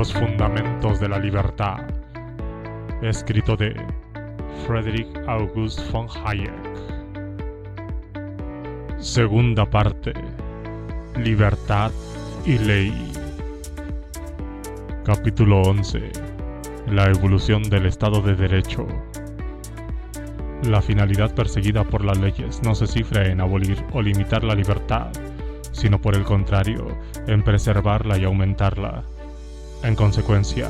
Los fundamentos de la libertad, escrito de Friedrich August von Hayek. Segunda parte: Libertad y ley. Capítulo 11: La evolución del Estado de Derecho. La finalidad perseguida por las leyes no se cifra en abolir o limitar la libertad, sino por el contrario, en preservarla y aumentarla. En consecuencia,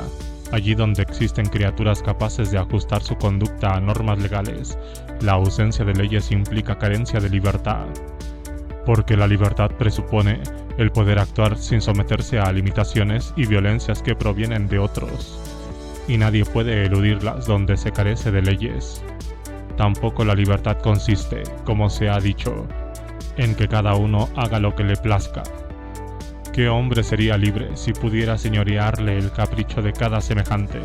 allí donde existen criaturas capaces de ajustar su conducta a normas legales, la ausencia de leyes implica carencia de libertad, porque la libertad presupone el poder actuar sin someterse a limitaciones y violencias que provienen de otros, y nadie puede eludirlas donde se carece de leyes. Tampoco la libertad consiste, como se ha dicho, en que cada uno haga lo que le plazca. ¿Qué hombre sería libre si pudiera señorearle el capricho de cada semejante?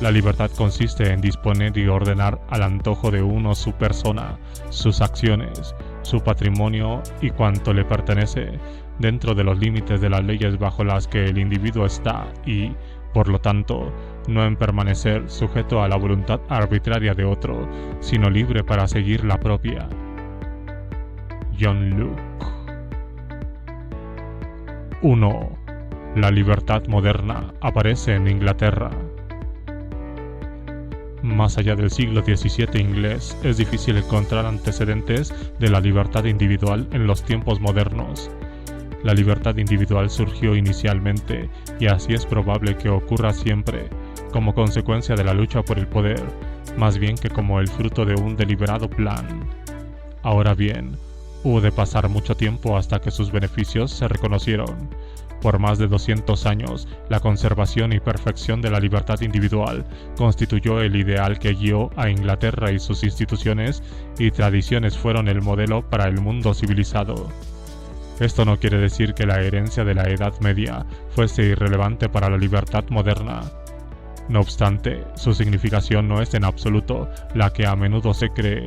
La libertad consiste en disponer y ordenar al antojo de uno su persona, sus acciones, su patrimonio y cuanto le pertenece, dentro de los límites de las leyes bajo las que el individuo está y, por lo tanto, no en permanecer sujeto a la voluntad arbitraria de otro, sino libre para seguir la propia. John Locke. 1. La libertad moderna aparece en Inglaterra. Más allá del siglo XVII inglés, es difícil encontrar antecedentes de la libertad individual en los tiempos modernos. La libertad individual surgió inicialmente, y así es probable que ocurra siempre, como consecuencia de la lucha por el poder, más bien que como el fruto de un deliberado plan. Ahora bien, hubo de pasar mucho tiempo hasta que sus beneficios se reconocieron. Por más de 200 años, la conservación y perfección de la libertad individual constituyó el ideal que guió a Inglaterra, y sus instituciones y tradiciones fueron el modelo para el mundo civilizado. Esto no quiere decir que la herencia de la Edad Media fuese irrelevante para la libertad moderna. No obstante, su significación no es en absoluto la que a menudo se cree.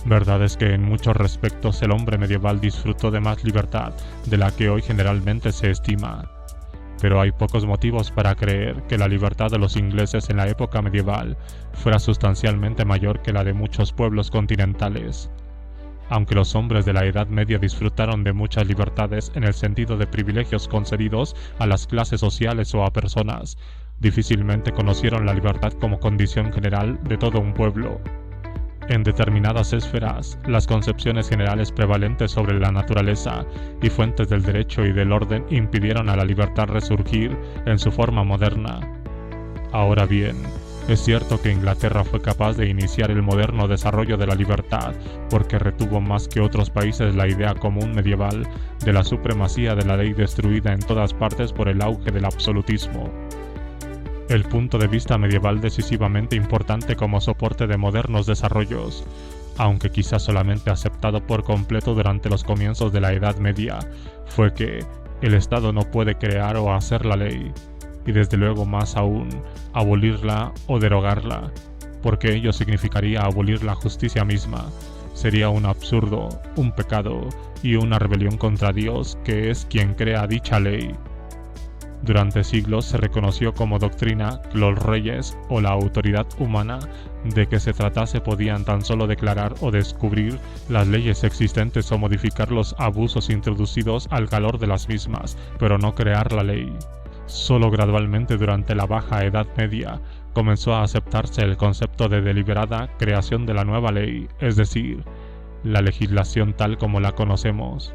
Verdad es que en muchos respectos el hombre medieval disfrutó de más libertad de la que hoy generalmente se estima. Pero hay pocos motivos para creer que la libertad de los ingleses en la época medieval fuera sustancialmente mayor que la de muchos pueblos continentales. Aunque los hombres de la Edad Media disfrutaron de muchas libertades en el sentido de privilegios concedidos a las clases sociales o a personas, difícilmente conocieron la libertad como condición general de todo un pueblo. En determinadas esferas, las concepciones generales prevalentes sobre la naturaleza y fuentes del derecho y del orden impidieron a la libertad resurgir en su forma moderna. Ahora bien, es cierto que Inglaterra fue capaz de iniciar el moderno desarrollo de la libertad porque retuvo más que otros países la idea común medieval de la supremacía de la ley destruida en todas partes por el auge del absolutismo. El punto de vista medieval decisivamente importante como soporte de modernos desarrollos, aunque quizás solamente aceptado por completo durante los comienzos de la Edad Media, fue que el Estado no puede crear o hacer la ley, y desde luego más aún, abolirla o derogarla, porque ello significaría abolir la justicia misma. Sería un absurdo, un pecado y una rebelión contra Dios, que es quien crea dicha ley. Durante siglos se reconoció como doctrina que los reyes o la autoridad humana de que se tratase podían tan solo declarar o descubrir las leyes existentes o modificar los abusos introducidos al calor de las mismas, pero no crear la ley. Solo gradualmente durante la Baja Edad Media comenzó a aceptarse el concepto de deliberada creación de la nueva ley, es decir, la legislación tal como la conocemos.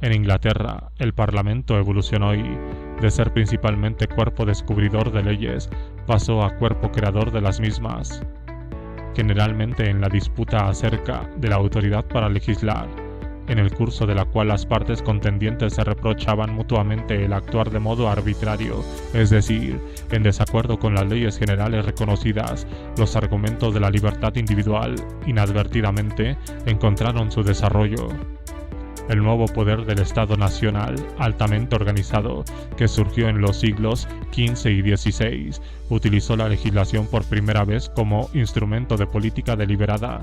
En Inglaterra, el Parlamento evolucionó y, de ser principalmente cuerpo descubridor de leyes, pasó a cuerpo creador de las mismas. Generalmente en la disputa acerca de la autoridad para legislar, en el curso de la cual las partes contendientes se reprochaban mutuamente el actuar de modo arbitrario, es decir, en desacuerdo con las leyes generales reconocidas, los argumentos de la libertad individual, inadvertidamente, encontraron su desarrollo. El nuevo poder del Estado nacional, altamente organizado, que surgió en los siglos XV y XVI, utilizó la legislación por primera vez como instrumento de política deliberada.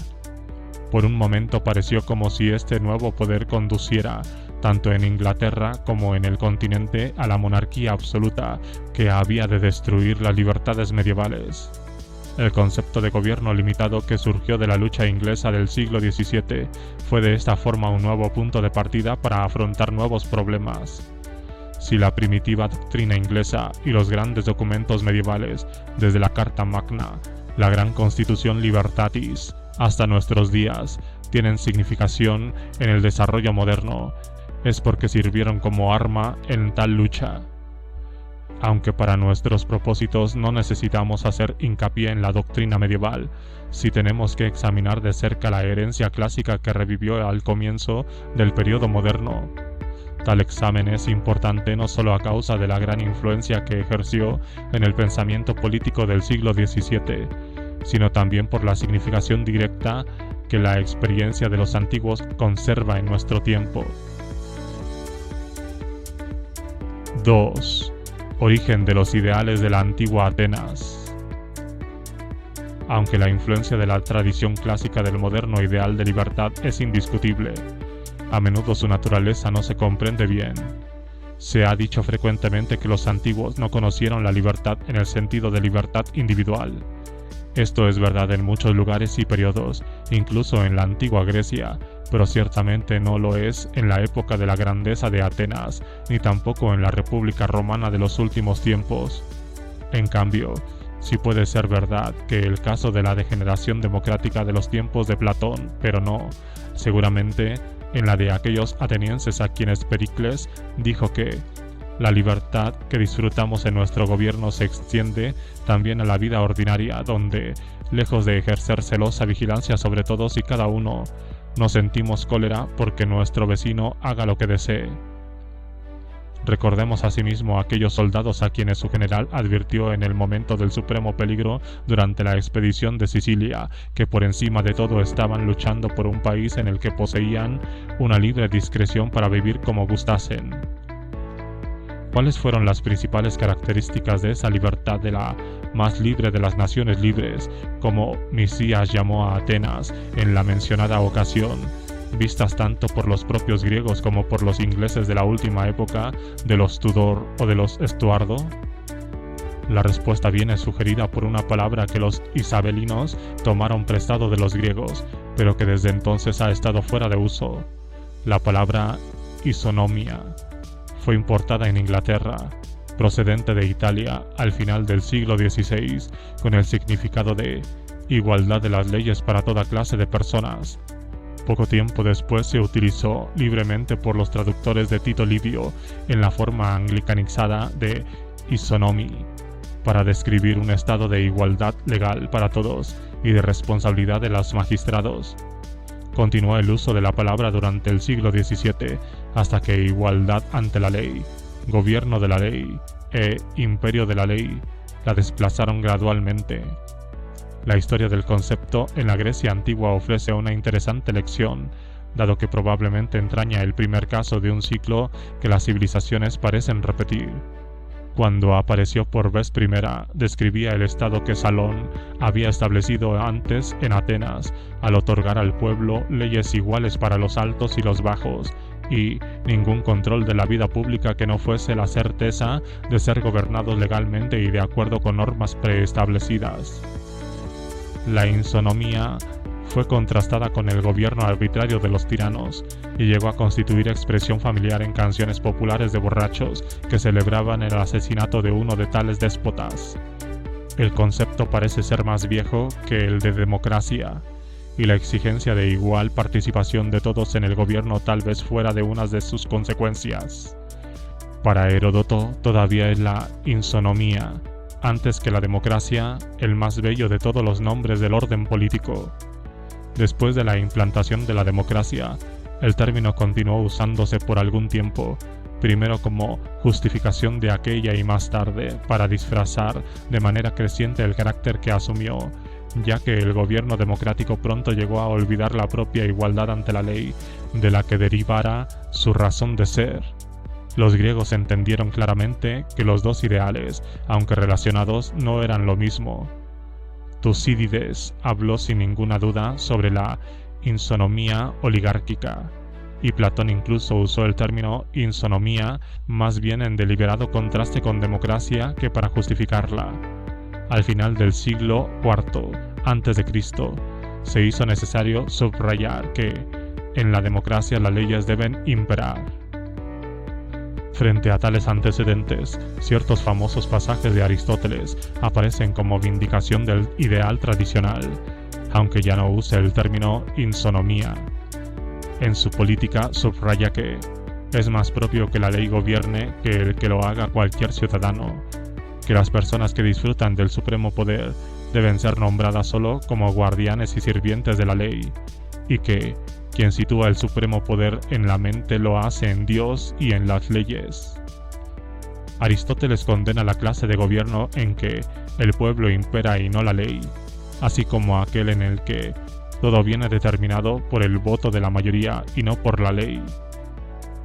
Por un momento pareció como si este nuevo poder conduciera, tanto en Inglaterra como en el continente, a la monarquía absoluta que había de destruir las libertades medievales. El concepto de gobierno limitado que surgió de la lucha inglesa del siglo XVII fue de esta forma un nuevo punto de partida para afrontar nuevos problemas. Si la primitiva doctrina inglesa y los grandes documentos medievales, desde la Carta Magna, la Gran Constitución Libertatis, hasta nuestros días, tienen significación en el desarrollo moderno, es porque sirvieron como arma en tal lucha. Aunque para nuestros propósitos no necesitamos hacer hincapié en la doctrina medieval, sí tenemos que examinar de cerca la herencia clásica que revivió al comienzo del periodo moderno. Tal examen es importante no solo a causa de la gran influencia que ejerció en el pensamiento político del siglo XVII, sino también por la significación directa que la experiencia de los antiguos conserva en nuestro tiempo. 2. Origen de los ideales de la antigua Atenas. Aunque la influencia de la tradición clásica del moderno ideal de libertad es indiscutible, a menudo su naturaleza no se comprende bien. Se ha dicho frecuentemente que los antiguos no conocieron la libertad en el sentido de libertad individual. Esto es verdad en muchos lugares y periodos, incluso en la antigua Grecia, pero ciertamente no lo es en la época de la grandeza de Atenas, ni tampoco en la República Romana de los últimos tiempos. En cambio, sí puede ser verdad que el caso de la degeneración democrática de los tiempos de Platón, pero no, seguramente, en la de aquellos atenienses a quienes Pericles dijo que la libertad que disfrutamos en nuestro gobierno se extiende también a la vida ordinaria, donde, lejos de ejercer celosa vigilancia sobre todos y cada uno, no sentimos cólera porque nuestro vecino haga lo que desee. Recordemos asimismo a aquellos soldados a quienes su general advirtió en el momento del supremo peligro durante la expedición de Sicilia, que por encima de todo estaban luchando por un país en el que poseían una libre discreción para vivir como gustasen. ¿Cuáles fueron las principales características de esa libertad de la más libre de las naciones libres, como Misías llamó a Atenas en la mencionada ocasión, vistas tanto por los propios griegos como por los ingleses de la última época, de los Tudor o de los Estuardo? La respuesta viene sugerida por una palabra que los isabelinos tomaron prestado de los griegos, pero que desde entonces ha estado fuera de uso. La palabra isonomia fue importada en Inglaterra, procedente de Italia al final del siglo XVI, con el significado de igualdad de las leyes para toda clase de personas. Poco tiempo después se utilizó libremente por los traductores de Tito Livio en la forma anglicanizada de isonomi, para describir un estado de igualdad legal para todos y de responsabilidad de los magistrados. Continuó el uso de la palabra durante el siglo XVII hasta que igualdad ante la ley, gobierno de la ley e imperio de la ley la desplazaron gradualmente. La historia del concepto en la Grecia antigua ofrece una interesante lección, dado que probablemente entraña el primer caso de un ciclo que las civilizaciones parecen repetir. Cuando apareció por vez primera, describía el estado que Salón había establecido antes en Atenas, al otorgar al pueblo leyes iguales para los altos y los bajos, y ningún control de la vida pública que no fuese la certeza de ser gobernados legalmente y de acuerdo con normas preestablecidas. La isonomía fue contrastada con el gobierno arbitrario de los tiranos y llegó a constituir expresión familiar en canciones populares de borrachos que celebraban el asesinato de uno de tales déspotas. El concepto parece ser más viejo que el de democracia, y la exigencia de igual participación de todos en el gobierno tal vez fuera de unas de sus consecuencias. Para Heródoto todavía es la isonomía, antes que la democracia, el más bello de todos los nombres del orden político. Después de la implantación de la democracia, el término continuó usándose por algún tiempo, primero como justificación de aquella y más tarde para disfrazar de manera creciente el carácter que asumió, ya que el gobierno democrático pronto llegó a olvidar la propia igualdad ante la ley, de la que derivara su razón de ser. Los griegos entendieron claramente que los dos ideales, aunque relacionados, no eran lo mismo. Tucídides habló sin ninguna duda sobre la isonomía oligárquica, y Platón incluso usó el término insonomía más bien en deliberado contraste con democracia que para justificarla. Al final del siglo IV a.C., se hizo necesario subrayar que en la democracia las leyes deben imperar. Frente a tales antecedentes, ciertos famosos pasajes de Aristóteles aparecen como vindicación del ideal tradicional, aunque ya no use el término insonomía. En su política subraya que es más propio que la ley gobierne que el que lo haga cualquier ciudadano, que las personas que disfrutan del supremo poder deben ser nombradas solo como guardianes y sirvientes de la ley, y que quien sitúa el supremo poder en la mente lo hace en Dios y en las leyes. Aristóteles condena la clase de gobierno en que el pueblo impera y no la ley, así como aquel en el que todo viene determinado por el voto de la mayoría y no por la ley.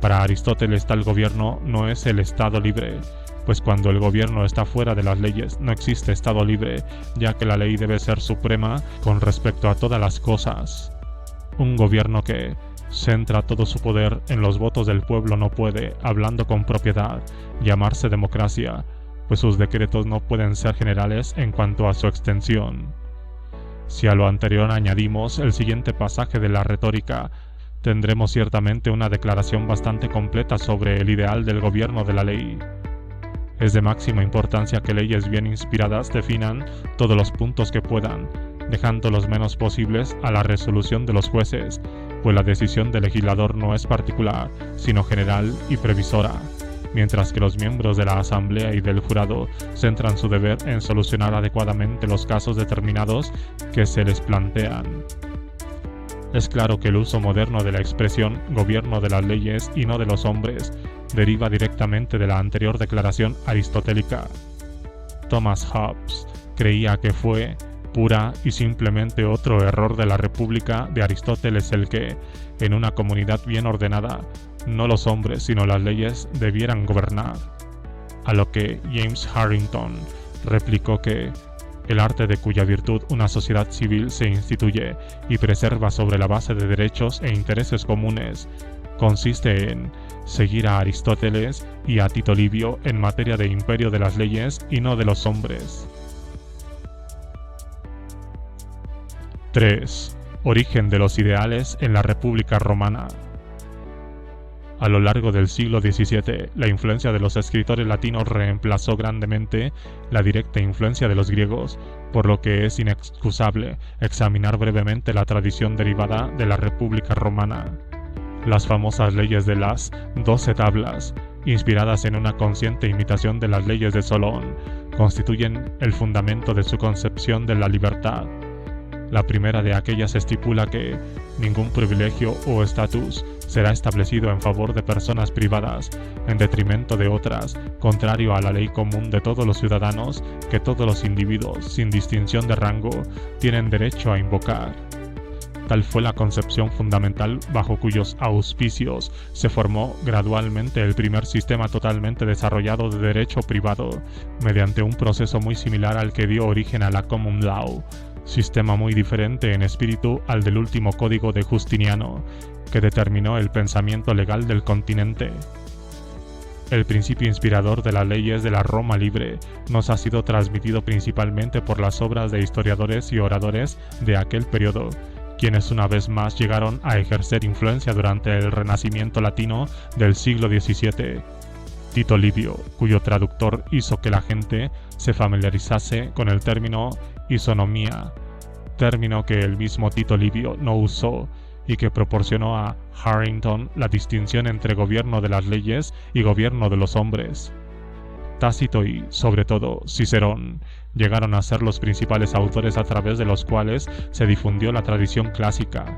Para Aristóteles tal gobierno no es el Estado libre, pues cuando el gobierno está fuera de las leyes no existe Estado libre, ya que la ley debe ser suprema con respecto a todas las cosas. Un gobierno que centra todo su poder en los votos del pueblo no puede, hablando con propiedad, llamarse democracia, pues sus decretos no pueden ser generales en cuanto a su extensión. Si a lo anterior añadimos el siguiente pasaje de la retórica, tendremos ciertamente una declaración bastante completa sobre el ideal del gobierno de la ley. Es de máxima importancia que leyes bien inspiradas definan todos los puntos que puedan, dejando los menos posibles a la resolución de los jueces, pues la decisión del legislador no es particular, sino general y previsora, mientras que los miembros de la asamblea y del jurado centran su deber en solucionar adecuadamente los casos determinados que se les plantean. Es claro que el uso moderno de la expresión gobierno de las leyes y no de los hombres deriva directamente de la anterior declaración aristotélica. Thomas Hobbes creía que fue pura y simplemente otro error de la República de Aristóteles el que, en una comunidad bien ordenada, no los hombres sino las leyes debieran gobernar. A lo que James Harrington replicó que el arte de cuya virtud una sociedad civil se instituye y preserva sobre la base de derechos e intereses comunes consiste en seguir a Aristóteles y a Tito Livio en materia de imperio de las leyes y no de los hombres. 3. Origen de los ideales en la República Romana. A lo largo del siglo XVII, la influencia de los escritores latinos reemplazó grandemente la directa influencia de los griegos, por lo que es inexcusable examinar brevemente la tradición derivada de la República Romana. Las famosas leyes de las 12 tablas, inspiradas en una consciente imitación de las leyes de Solón, constituyen el fundamento de su concepción de la libertad. La primera de aquellas estipula que ningún privilegio o estatus será establecido en favor de personas privadas, en detrimento de otras, contrario a la ley común de todos los ciudadanos, que todos los individuos, sin distinción de rango, tienen derecho a invocar. Tal fue la concepción fundamental bajo cuyos auspicios se formó gradualmente el primer sistema totalmente desarrollado de derecho privado, mediante un proceso muy similar al que dio origen a la Common Law, sistema muy diferente en espíritu al del último código de Justiniano, que determinó el pensamiento legal del continente. El principio inspirador de las leyes de la Roma libre nos ha sido transmitido principalmente por las obras de historiadores y oradores de aquel periodo, quienes una vez más llegaron a ejercer influencia durante el Renacimiento latino del siglo XVII. Tito Livio, cuyo traductor hizo que la gente se familiarizase con el término isonomía, término que el mismo Tito Livio no usó y que proporcionó a Harrington la distinción entre gobierno de las leyes y gobierno de los hombres. Tácito y, sobre todo, Cicerón llegaron a ser los principales autores a través de los cuales se difundió la tradición clásica.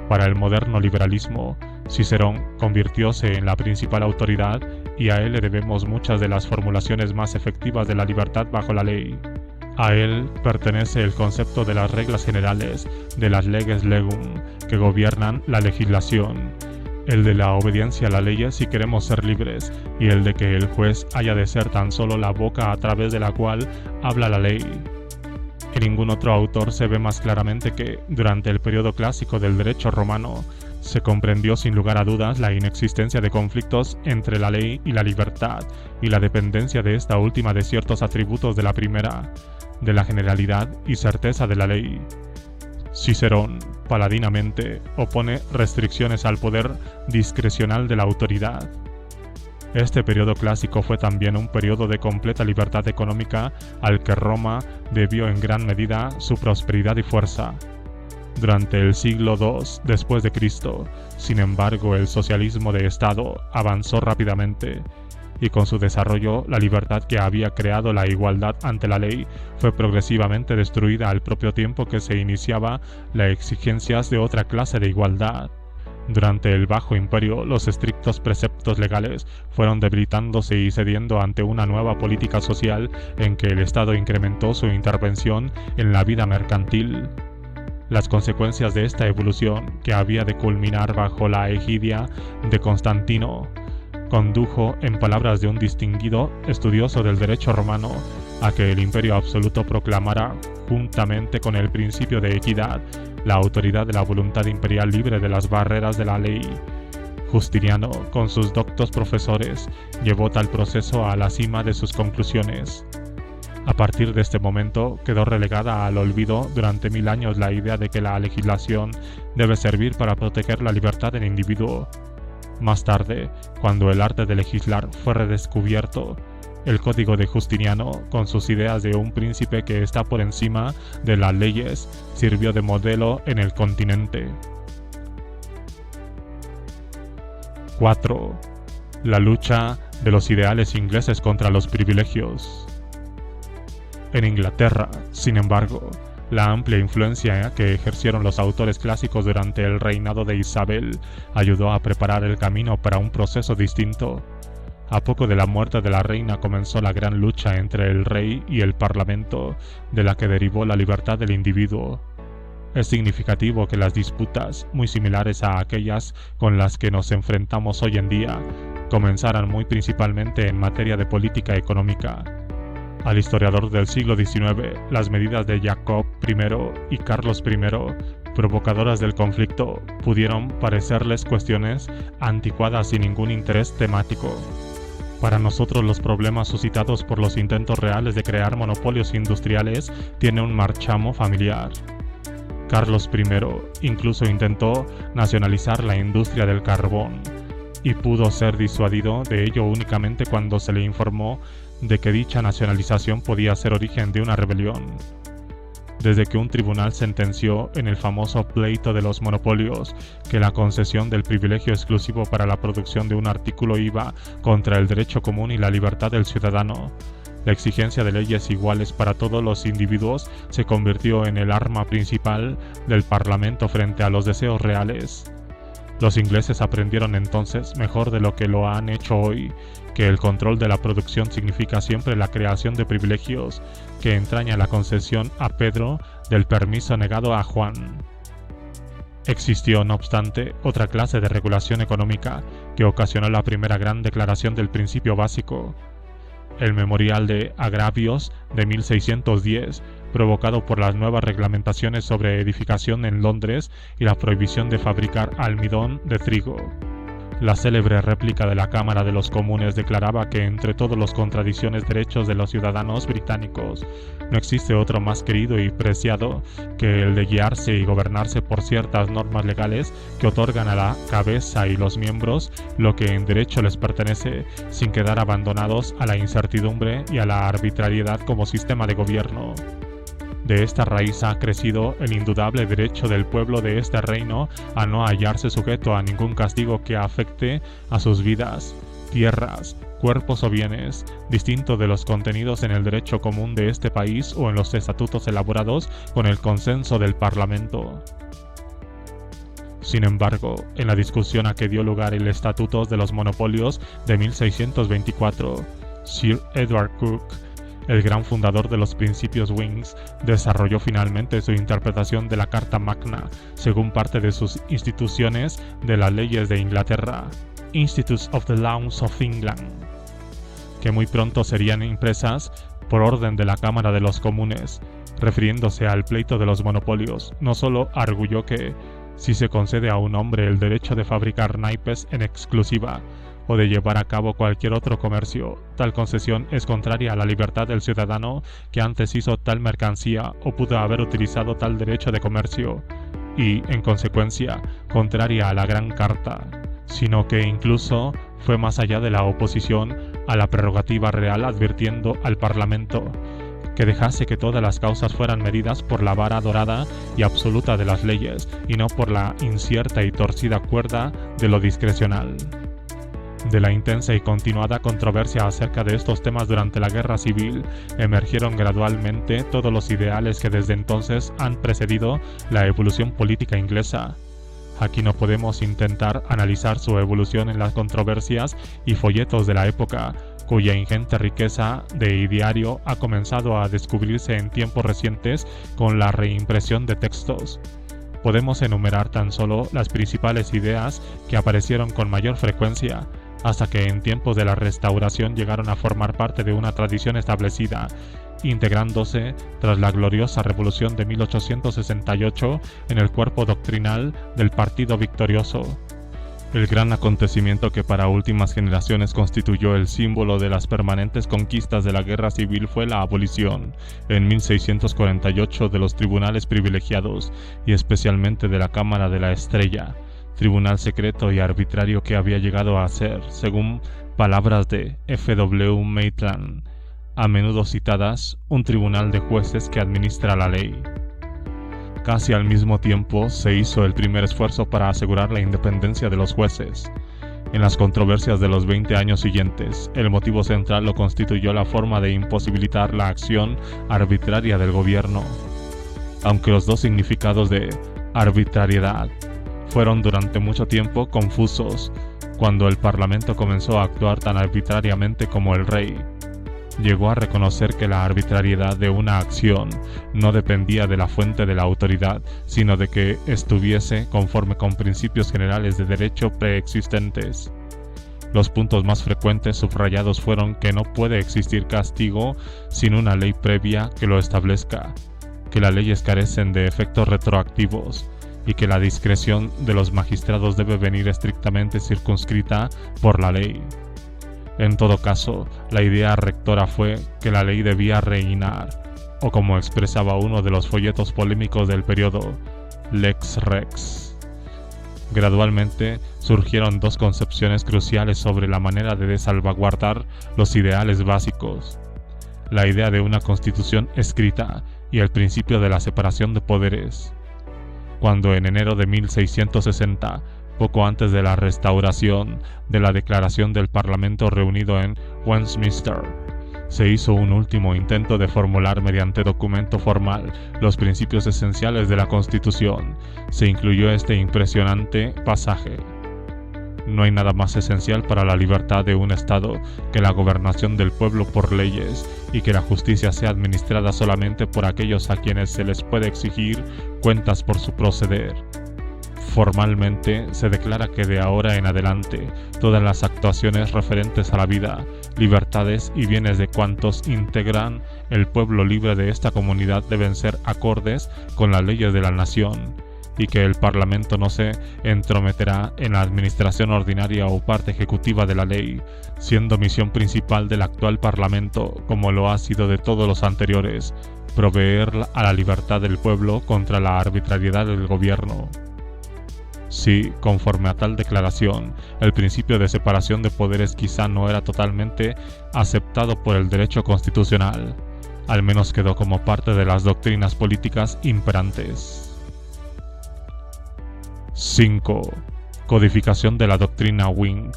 Para el moderno liberalismo, Cicerón convirtióse en la principal autoridad y a él le debemos muchas de las formulaciones más efectivas de la libertad bajo la ley. A él pertenece el concepto de las reglas generales, de las leges legum, que gobiernan la legislación, el de la obediencia a la ley si queremos ser libres, y el de que el juez haya de ser tan solo la boca a través de la cual habla la ley. En ningún otro autor se ve más claramente que, durante el periodo clásico del derecho romano, Se comprendió sin lugar a dudas la inexistencia de conflictos entre la ley y la libertad, y la dependencia de esta última de ciertos atributos de la primera, de la generalidad y certeza de la ley. Cicerón, paladinamente, opone restricciones al poder discrecional de la autoridad. Este periodo clásico fue también un periodo de completa libertad económica al que Roma debió en gran medida su prosperidad y fuerza. Durante el siglo II después de Cristo, sin embargo, el socialismo de Estado avanzó rápidamente, y con su desarrollo, la libertad que había creado la igualdad ante la ley fue progresivamente destruida al propio tiempo que se iniciaba las exigencias de otra clase de igualdad. Durante el Bajo Imperio, los estrictos preceptos legales fueron debilitándose y cediendo ante una nueva política social en que el Estado incrementó su intervención en la vida mercantil. Las consecuencias de esta evolución, que había de culminar bajo la egidia de Constantino, condujo, en palabras de un distinguido estudioso del derecho romano, a que el imperio absoluto proclamara, juntamente con el principio de equidad, la autoridad de la voluntad imperial libre de las barreras de la ley. Justiniano, con sus doctos profesores, llevó tal proceso a la cima de sus conclusiones. A partir de este momento quedó relegada al olvido durante 1000 años la idea de que la legislación debe servir para proteger la libertad del individuo. Más tarde, cuando el arte de legislar fue redescubierto, el Código de Justiniano, con sus ideas de un príncipe que está por encima de las leyes, sirvió de modelo en el continente. 4. La lucha de los ideales ingleses contra los privilegios. En Inglaterra, sin embargo, la amplia influencia que ejercieron los autores clásicos durante el reinado de Isabel ayudó a preparar el camino para un proceso distinto. A poco de la muerte de la reina comenzó la gran lucha entre el rey y el parlamento, de la que derivó la libertad del individuo. Es significativo que las disputas, muy similares a aquellas con las que nos enfrentamos hoy en día, comenzaran muy principalmente en materia de política económica. Al historiador del siglo XIX, las medidas de Jacob I y Carlos I, provocadoras del conflicto, pudieron parecerles cuestiones anticuadas sin ningún interés temático. Para nosotros, los problemas suscitados por los intentos reales de crear monopolios industriales tienen un marchamo familiar. Carlos I incluso intentó nacionalizar la industria del carbón, y pudo ser disuadido de ello únicamente cuando se le informó de que dicha nacionalización podía ser origen de una rebelión. Desde que un tribunal sentenció en el famoso pleito de los monopolios que la concesión del privilegio exclusivo para la producción de un artículo iba contra el derecho común y la libertad del ciudadano, la exigencia de leyes iguales para todos los individuos se convirtió en el arma principal del Parlamento frente a los deseos reales. Los ingleses aprendieron entonces, mejor de lo que lo han hecho hoy, que el control de la producción significa siempre la creación de privilegios, que entraña la concesión a Pedro del permiso negado a Juan. Existió, no obstante, otra clase de regulación económica que ocasionó la primera gran declaración del principio básico. El Memorial de Agravios de 1610, provocado por las nuevas reglamentaciones sobre edificación en Londres y la prohibición de fabricar almidón de trigo. La célebre réplica de la Cámara de los Comunes declaraba que entre todos los contradicciones derechos de los ciudadanos británicos, no existe otro más querido y preciado que el de guiarse y gobernarse por ciertas normas legales que otorgan a la cabeza y los miembros lo que en derecho les pertenece, sin quedar abandonados a la incertidumbre y a la arbitrariedad como sistema de gobierno. De esta raíz ha crecido el indudable derecho del pueblo de este reino a no hallarse sujeto a ningún castigo que afecte a sus vidas, tierras, cuerpos o bienes, distinto de los contenidos en el derecho común de este país o en los estatutos elaborados con el consenso del Parlamento. Sin embargo, en la discusión a que dio lugar el Estatuto de los Monopolios de 1624, Sir Edward Coke, el gran fundador de los principios Whigs, desarrolló finalmente su interpretación de la Carta Magna según parte de sus instituciones de las leyes de Inglaterra, Institutes of the Laws of England, que muy pronto serían impresas por orden de la Cámara de los Comunes. Refiriéndose al pleito de los monopolios, no solo arguyó que Si se concede a un hombre el derecho de fabricar naipes en exclusiva o de llevar a cabo cualquier otro comercio, tal concesión es contraria a la libertad del ciudadano que antes hizo tal mercancía o pudo haber utilizado tal derecho de comercio, y, en consecuencia, contraria a la Gran Carta, sino que incluso fue más allá de la oposición a la prerrogativa real, advirtiendo al Parlamento que dejase que todas las causas fueran medidas por la vara dorada y absoluta de las leyes, y no por la incierta y torcida cuerda de lo discrecional. De la intensa y continuada controversia acerca de estos temas durante la Guerra Civil, emergieron gradualmente todos los ideales que desde entonces han precedido la evolución política inglesa. Aquí no podemos intentar analizar su evolución en las controversias y folletos de la época, cuya ingente riqueza de ideario ha comenzado a descubrirse en tiempos recientes con la reimpresión de textos. Podemos enumerar tan solo las principales ideas que aparecieron con mayor frecuencia, hasta que en tiempos de la Restauración llegaron a formar parte de una tradición establecida, integrándose tras la gloriosa Revolución de 1868 en el cuerpo doctrinal del Partido Victorioso. El gran acontecimiento que para últimas generaciones constituyó el símbolo de las permanentes conquistas de la Guerra Civil fue la abolición, en 1648, de los tribunales privilegiados y especialmente de la Cámara de la Estrella, tribunal secreto y arbitrario que había llegado a ser, según palabras de F.W. Maitland, a menudo citadas, un tribunal de jueces que administra la ley. Casi al mismo tiempo se hizo el primer esfuerzo para asegurar la independencia de los jueces. En las controversias de los 20 años siguientes, el motivo central lo constituyó la forma de imposibilitar la acción arbitraria del gobierno. Aunque los dos significados de arbitrariedad fueron durante mucho tiempo confusos, cuando el Parlamento comenzó a actuar tan arbitrariamente como el rey, llegó a reconocer que la arbitrariedad de una acción no dependía de la fuente de la autoridad, sino de que estuviese conforme con principios generales de derecho preexistentes. Los puntos más frecuentes subrayados fueron que no puede existir castigo sin una ley previa que lo establezca, que las leyes carecen de efectos retroactivos, y que la discreción de los magistrados debe venir estrictamente circunscrita por la ley. En todo caso, la idea rectora fue que la ley debía reinar, o como expresaba uno de los folletos polémicos del periodo, Lex Rex. Gradualmente surgieron dos concepciones cruciales sobre la manera de salvaguardar los ideales básicos: la idea de una constitución escrita y el principio de la separación de poderes. Cuando en enero de 1660, poco antes de la restauración de la declaración del Parlamento reunido en Westminster, se hizo un último intento de formular mediante documento formal los principios esenciales de la Constitución, se incluyó este impresionante pasaje: no hay nada más esencial para la libertad de un Estado que la gobernación del pueblo por leyes, y que la justicia sea administrada solamente por aquellos a quienes se les puede exigir cuentas por su proceder. Formalmente se declara que de ahora en adelante todas las actuaciones referentes a la vida, libertades y bienes de cuantos integran el pueblo libre de esta comunidad deben ser acordes con las leyes de la nación, y que el Parlamento no se entrometerá en la administración ordinaria o parte ejecutiva de la ley, siendo misión principal del actual Parlamento, como lo ha sido de todos los anteriores, proveer a la libertad del pueblo contra la arbitrariedad del gobierno. Si, conforme a tal declaración, el principio de separación de poderes quizá no era totalmente aceptado por el derecho constitucional, al menos quedó como parte de las doctrinas políticas imperantes. 5. Codificación de la doctrina Whig.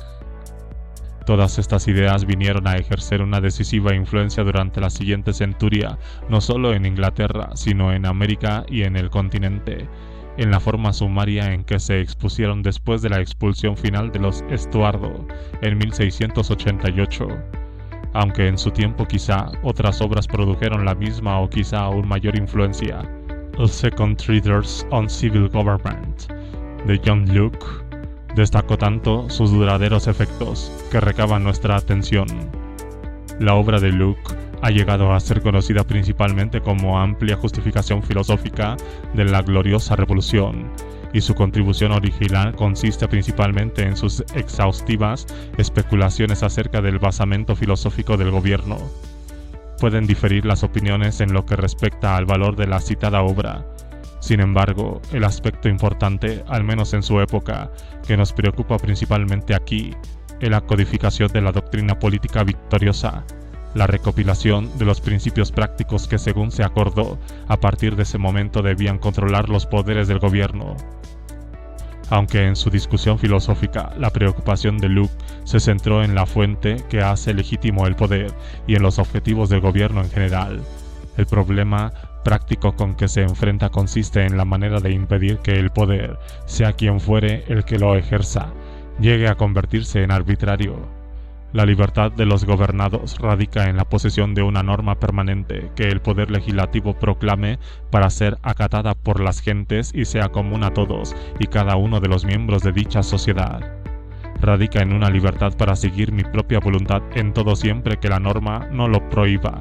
Todas estas ideas vinieron a ejercer una decisiva influencia durante la siguiente centuria, no solo en Inglaterra, sino en América y en el continente, en la forma sumaria en que se expusieron después de la expulsión final de los Estuardo en 1688, aunque en su tiempo quizá otras obras produjeron la misma o quizá aún mayor influencia. El Second Treatise on Civil Government, de John Locke, destacó tanto sus duraderos efectos que recaban nuestra atención. La obra de Locke ha llegado a ser conocida principalmente como amplia justificación filosófica de la gloriosa revolución, y su contribución original consiste principalmente en sus exhaustivas especulaciones acerca del basamento filosófico del gobierno. Pueden diferir las opiniones en lo que respecta al valor de la citada obra. Sin embargo, el aspecto importante, al menos en su época, que nos preocupa principalmente aquí, es la codificación de la doctrina política victoriosa, la recopilación de los principios prácticos que, según se acordó, a partir de ese momento debían controlar los poderes del gobierno. Aunque en su discusión filosófica la preocupación de Locke se centró en la fuente que hace legítimo el poder y en los objetivos del gobierno en general, el problema práctico con que se enfrenta consiste en la manera de impedir que el poder, sea quien fuere el que lo ejerza, llegue a convertirse en arbitrario. La libertad de los gobernados radica en la posesión de una norma permanente que el poder legislativo proclame para ser acatada por las gentes y sea común a todos y cada uno de los miembros de dicha sociedad. Radica en una libertad para seguir mi propia voluntad en todo siempre que la norma no lo prohíba.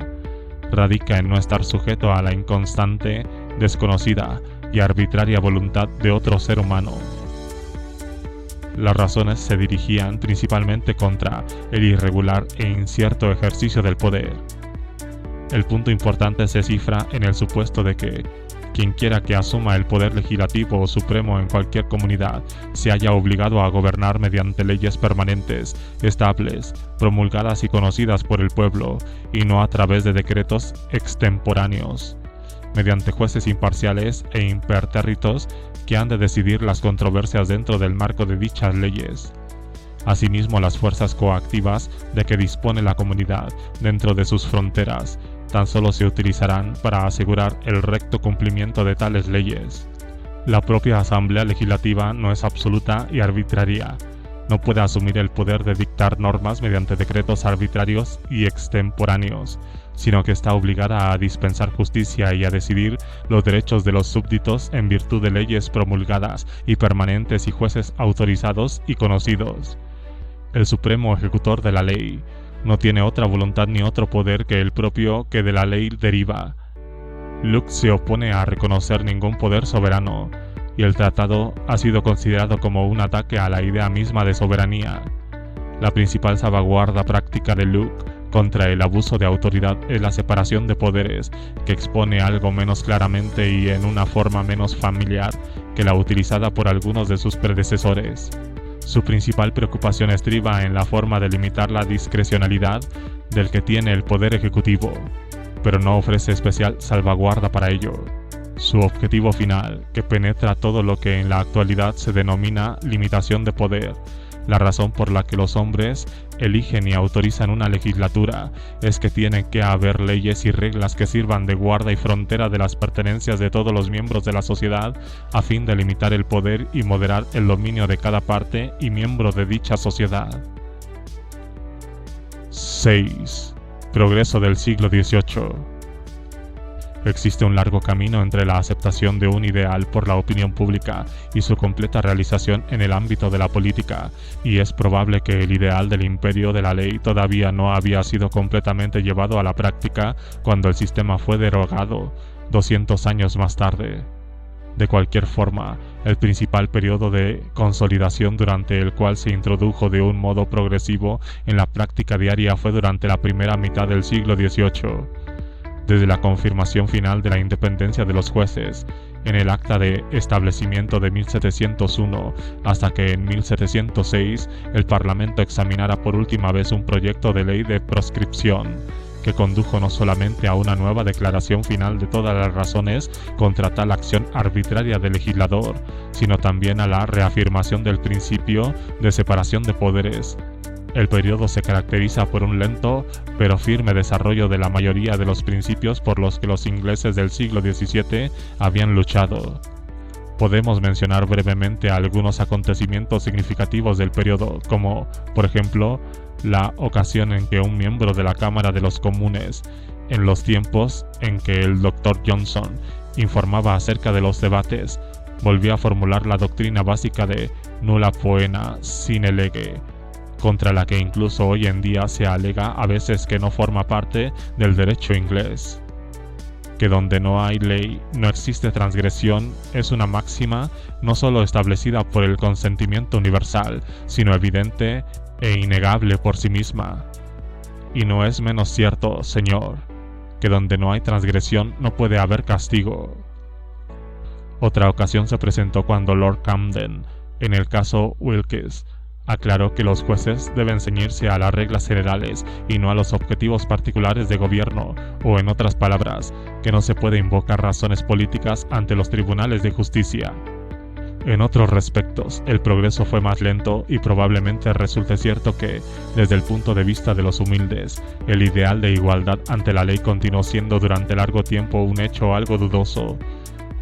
Radica en no estar sujeto a la inconstante, desconocida y arbitraria voluntad de otro ser humano. Las razones se dirigían principalmente contra el irregular e incierto ejercicio del poder. El punto importante se cifra en el supuesto de que quienquiera que asuma el poder legislativo o supremo en cualquier comunidad se haya obligado a gobernar mediante leyes permanentes, estables, promulgadas y conocidas por el pueblo, y no a través de decretos extemporáneos, mediante jueces imparciales e impertérritos que han de decidir las controversias dentro del marco de dichas leyes. Asimismo, las fuerzas coactivas de que dispone la comunidad dentro de sus fronteras tan solo se utilizarán para asegurar el recto cumplimiento de tales leyes. La propia Asamblea Legislativa no es absoluta y arbitraria. No puede asumir el poder de dictar normas mediante decretos arbitrarios y extemporáneos, sino que está obligada a dispensar justicia y a decidir los derechos de los súbditos en virtud de leyes promulgadas y permanentes y jueces autorizados y conocidos. El supremo ejecutor de la ley no tiene otra voluntad ni otro poder que el propio que de la ley deriva. Locke se opone a reconocer ningún poder soberano, y el tratado ha sido considerado como un ataque a la idea misma de soberanía. La principal salvaguarda práctica de Locke contra el abuso de autoridad es la separación de poderes, que expone algo menos claramente y en una forma menos familiar que la utilizada por algunos de sus predecesores. Su principal preocupación estriba en la forma de limitar la discrecionalidad del que tiene el poder ejecutivo, pero no ofrece especial salvaguarda para ello. Su objetivo final, que penetra todo lo que en la actualidad se denomina limitación de poder, la razón por la que los hombres eligen y autorizan una legislatura, es que tiene que haber leyes y reglas que sirvan de guarda y frontera de las pertenencias de todos los miembros de la sociedad, a fin de limitar el poder y moderar el dominio de cada parte y miembro de dicha sociedad. 6. Progreso del siglo XVIII. Existe un largo camino entre la aceptación de un ideal por la opinión pública y su completa realización en el ámbito de la política, y es probable que el ideal del imperio de la ley todavía no había sido completamente llevado a la práctica cuando el sistema fue derogado 200 años más tarde. De cualquier forma, el principal periodo de consolidación durante el cual se introdujo de un modo progresivo en la práctica diaria fue durante la primera mitad del siglo XVIII. Desde la confirmación final de la independencia de los jueces, en el Acta de Establecimiento de 1701, hasta que en 1706 el Parlamento examinara por última vez un proyecto de ley de proscripción, que condujo no solamente a una nueva declaración final de todas las razones contra tal acción arbitraria del legislador, sino también a la reafirmación del principio de separación de poderes. El periodo se caracteriza por un lento pero firme desarrollo de la mayoría de los principios por los que los ingleses del siglo XVII habían luchado. Podemos mencionar brevemente algunos acontecimientos significativos del periodo, como, por ejemplo, la ocasión en que un miembro de la Cámara de los Comunes, en los tiempos en que el Dr. Johnson informaba acerca de los debates, volvió a formular la doctrina básica de nulla poena sine lege, contra la que incluso hoy en día se alega a veces que no forma parte del derecho inglés. que donde no hay ley no existe transgresión es una máxima no solo establecida por el consentimiento universal, sino evidente e innegable por sí misma. Y no es menos cierto, Señor, que donde no hay transgresión no puede haber castigo. Otra ocasión se presentó cuando Lord Camden, en el caso Wilkes, aclaró que los jueces deben ceñirse a las reglas generales y no a los objetivos particulares de gobierno, o en otras palabras, que no se puede invocar razones políticas ante los tribunales de justicia. En otros respectos, el progreso fue más lento y probablemente resulte cierto que, desde el punto de vista de los humildes, el ideal de igualdad ante la ley continuó siendo durante largo tiempo un hecho algo dudoso.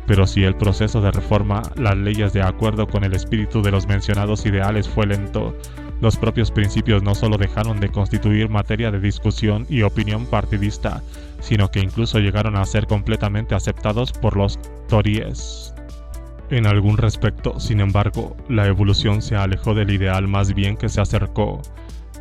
Pero si el proceso de reforma, las leyes de acuerdo con el espíritu de los mencionados ideales fue lento, los propios principios no solo dejaron de constituir materia de discusión y opinión partidista, sino que incluso llegaron a ser completamente aceptados por los Tories. En algún respecto, sin embargo, la evolución se alejó del ideal más bien que se acercó.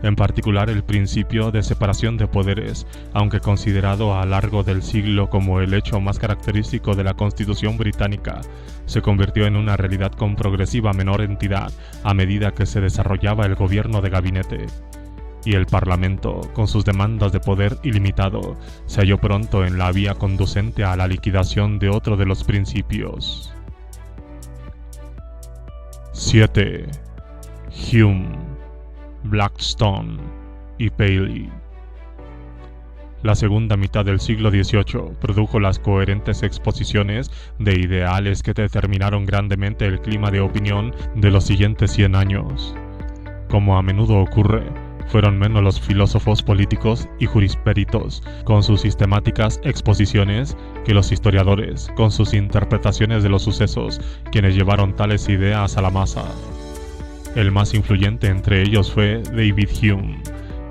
En particular, el principio de separación de poderes, aunque considerado a lo largo del siglo como el hecho más característico de la Constitución británica, se convirtió en una realidad con progresiva menor entidad a medida que se desarrollaba el gobierno de gabinete. Y el Parlamento, con sus demandas de poder ilimitado, se halló pronto en la vía conducente a la liquidación de otro de los principios. 7. Hume, Blackstone y Paley. La segunda mitad del siglo XVIII produjo las coherentes exposiciones de ideales que determinaron grandemente el clima de opinión de los siguientes 100 años. Como a menudo ocurre, fueron menos los filósofos políticos y jurisperitos, con sus sistemáticas exposiciones, que los historiadores, con sus interpretaciones de los sucesos, quienes llevaron tales ideas a la masa. El más influyente entre ellos fue David Hume,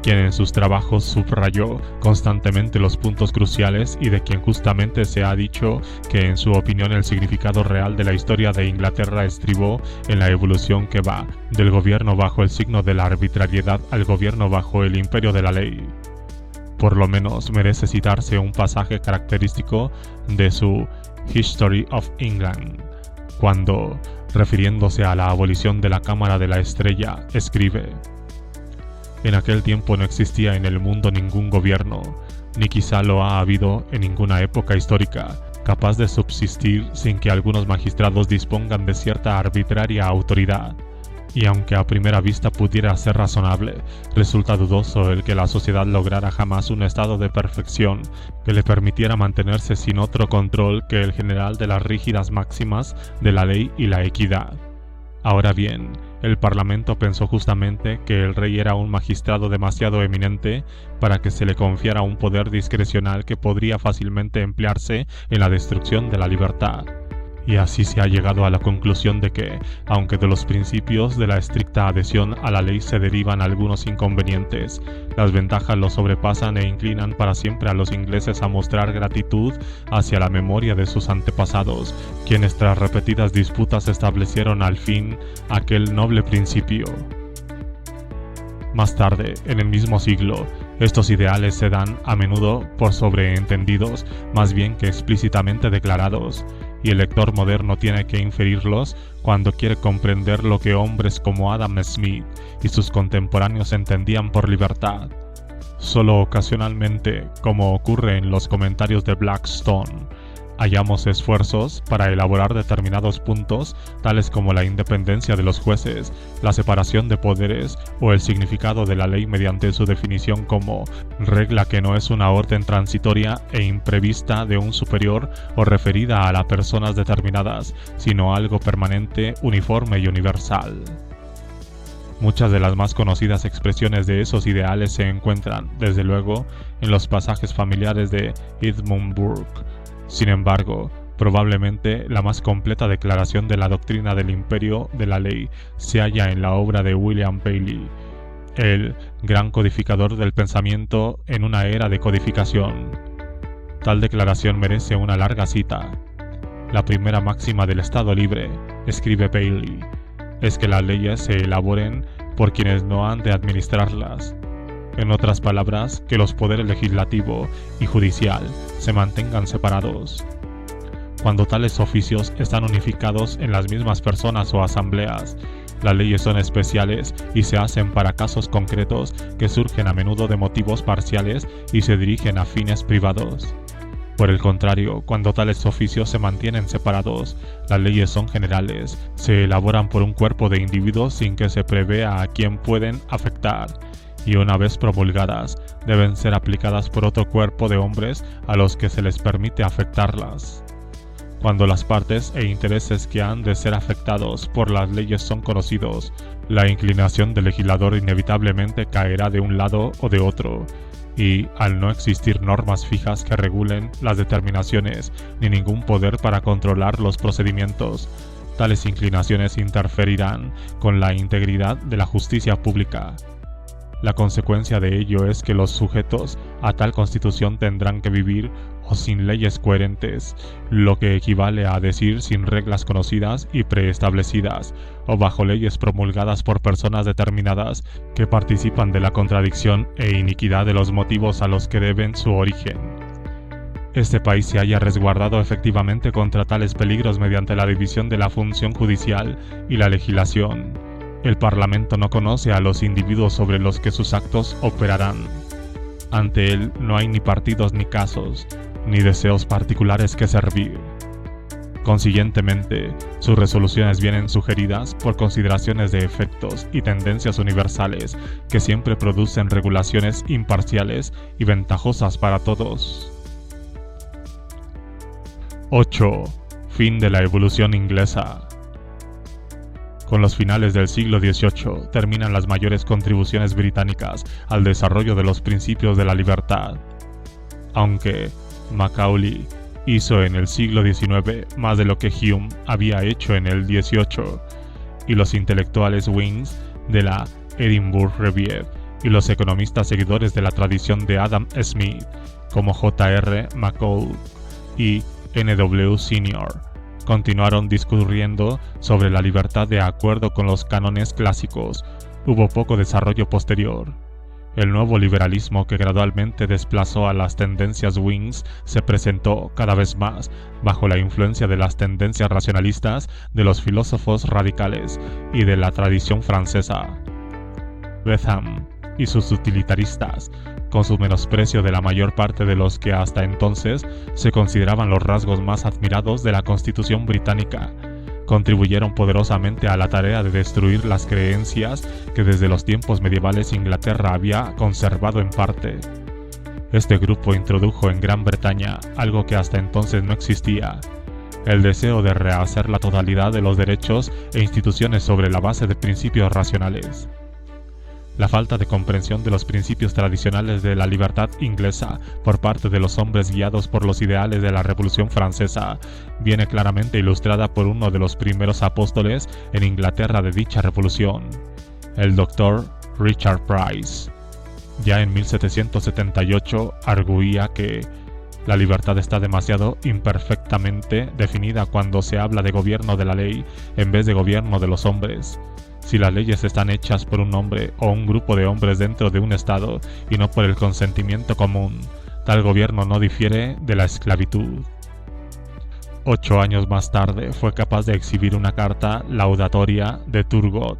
quien en sus trabajos subrayó constantemente los puntos cruciales y de quien justamente se ha dicho que en su opinión el significado real de la historia de Inglaterra estribó en la evolución que va del gobierno bajo el signo de la arbitrariedad al gobierno bajo el imperio de la ley. Por lo menos merece citarse un pasaje característico de su History of England, cuando, refiriéndose a la abolición de la Cámara de la Estrella, escribe: en aquel tiempo no existía en el mundo ningún gobierno, ni quizá lo ha habido en ninguna época histórica, capaz de subsistir sin que algunos magistrados dispongan de cierta arbitraria autoridad. Y aunque a primera vista pudiera ser razonable, resulta dudoso el que la sociedad lograra jamás un estado de perfección que le permitiera mantenerse sin otro control que el general de las rígidas máximas de la ley y la equidad. Ahora bien, el Parlamento pensó justamente que el rey era un magistrado demasiado eminente para que se le confiara un poder discrecional que podría fácilmente emplearse en la destrucción de la libertad. Y así se ha llegado a la conclusión de que, aunque de los principios de la estricta adhesión a la ley se derivan algunos inconvenientes, las ventajas los sobrepasan e inclinan para siempre a los ingleses a mostrar gratitud hacia la memoria de sus antepasados, quienes tras repetidas disputas establecieron al fin aquel noble principio. Más tarde, en el mismo siglo, estos ideales se dan a menudo por sobreentendidos, más bien que explícitamente declarados, y el lector moderno tiene que inferirlos cuando quiere comprender lo que hombres como Adam Smith y sus contemporáneos entendían por libertad. Solo ocasionalmente, como ocurre en los comentarios de Blackstone, hallamos esfuerzos para elaborar determinados puntos, tales como la independencia de los jueces, la separación de poderes o el significado de la ley mediante su definición como regla que no es una orden transitoria e imprevista de un superior o referida a las personas determinadas, sino algo permanente, uniforme y universal. Muchas de las más conocidas expresiones de esos ideales se encuentran, desde luego, en los pasajes familiares de Edmund Burke. Sin embargo, probablemente la más completa declaración de la doctrina del imperio de la ley se halla en la obra de William Paley, el gran codificador del pensamiento en una era de codificación. Tal declaración merece una larga cita. La primera máxima del Estado libre, escribe Paley, es que las leyes se elaboren por quienes no han de administrarlas. En otras palabras, que los poderes legislativo y judicial se mantengan separados. Cuando tales oficios están unificados en las mismas personas o asambleas, las leyes son especiales y se hacen para casos concretos que surgen a menudo de motivos parciales y se dirigen a fines privados. Por el contrario, cuando tales oficios se mantienen separados, las leyes son generales, se elaboran por un cuerpo de individuos sin que se prevea a quién pueden afectar, y una vez promulgadas, deben ser aplicadas por otro cuerpo de hombres a los que se les permite afectarlas. Cuando las partes e intereses que han de ser afectados por las leyes son conocidos, la inclinación del legislador inevitablemente caerá de un lado o de otro, y, al no existir normas fijas que regulen las determinaciones ni ningún poder para controlar los procedimientos, tales inclinaciones interferirán con la integridad de la justicia pública. La consecuencia de ello es que los sujetos a tal constitución tendrán que vivir o sin leyes coherentes, lo que equivale a decir sin reglas conocidas y preestablecidas, o bajo leyes promulgadas por personas determinadas que participan de la contradicción e iniquidad de los motivos a los que deben su origen. Este país se haya resguardado efectivamente contra tales peligros mediante la división de la función judicial y la legislación. El Parlamento no conoce a los individuos sobre los que sus actos operarán. Ante él no hay ni partidos ni casos, ni deseos particulares que servir. Consiguientemente, sus resoluciones vienen sugeridas por consideraciones de efectos y tendencias universales que siempre producen regulaciones imparciales y ventajosas para todos. 8. Fin de la evolución inglesa. Con los finales del siglo XVIII terminan las mayores contribuciones británicas al desarrollo de los principios de la libertad. Aunque Macaulay hizo en el siglo XIX más de lo que Hume había hecho en el XVIII, y los intelectuales Wings de la Edinburgh Review y los economistas seguidores de la tradición de Adam Smith, como J.R. McCulloch y N.W. Senior, continuaron discurriendo sobre la libertad de acuerdo con los cánones clásicos. Hubo poco desarrollo posterior. El nuevo liberalismo que gradualmente desplazó a las tendencias Wings se presentó cada vez más bajo la influencia de las tendencias racionalistas de los filósofos radicales y de la tradición francesa. Bentham y sus utilitaristas, con su menosprecio de la mayor parte de los que hasta entonces se consideraban los rasgos más admirados de la Constitución británica, contribuyeron poderosamente a la tarea de destruir las creencias que desde los tiempos medievales Inglaterra había conservado en parte. Este grupo introdujo en Gran Bretaña algo que hasta entonces no existía: el deseo de rehacer la totalidad de los derechos e instituciones sobre la base de principios racionales. La falta de comprensión de los principios tradicionales de la libertad inglesa por parte de los hombres guiados por los ideales de la Revolución Francesa viene claramente ilustrada por uno de los primeros apóstoles en Inglaterra de dicha revolución, el Dr. Richard Price. Ya en 1778 arguía que la libertad está demasiado imperfectamente definida cuando se habla de gobierno de la ley en vez de gobierno de los hombres. Si las leyes están hechas por un hombre o un grupo de hombres dentro de un estado y no por el consentimiento común, tal gobierno no difiere de la esclavitud. 8 años más tarde fue capaz de exhibir una carta laudatoria de Turgot.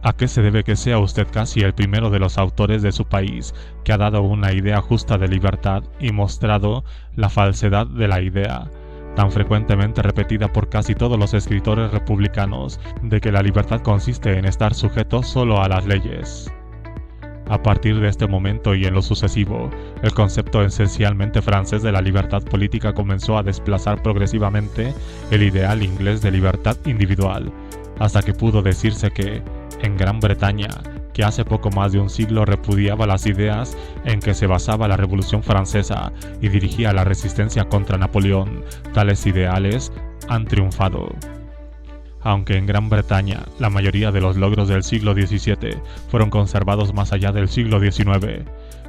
¿A qué se debe que sea usted casi el primero de los autores de su país que ha dado una idea justa de libertad y mostrado la falsedad de la idea, tan frecuentemente repetida por casi todos los escritores republicanos, de que la libertad consiste en estar sujeto solo a las leyes? A partir de este momento y en lo sucesivo, el concepto esencialmente francés de la libertad política comenzó a desplazar progresivamente el ideal inglés de libertad individual, hasta que pudo decirse que, en Gran Bretaña, que hace poco más de un siglo repudiaba las ideas en que se basaba la Revolución Francesa y dirigía la resistencia contra Napoleón, tales ideales han triunfado. Aunque en Gran Bretaña la mayoría de los logros del siglo XVII fueron conservados más allá del siglo XIX,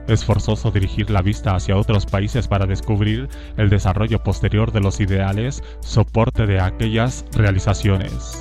es forzoso dirigir la vista hacia otros países para descubrir el desarrollo posterior de los ideales, soporte de aquellas realizaciones.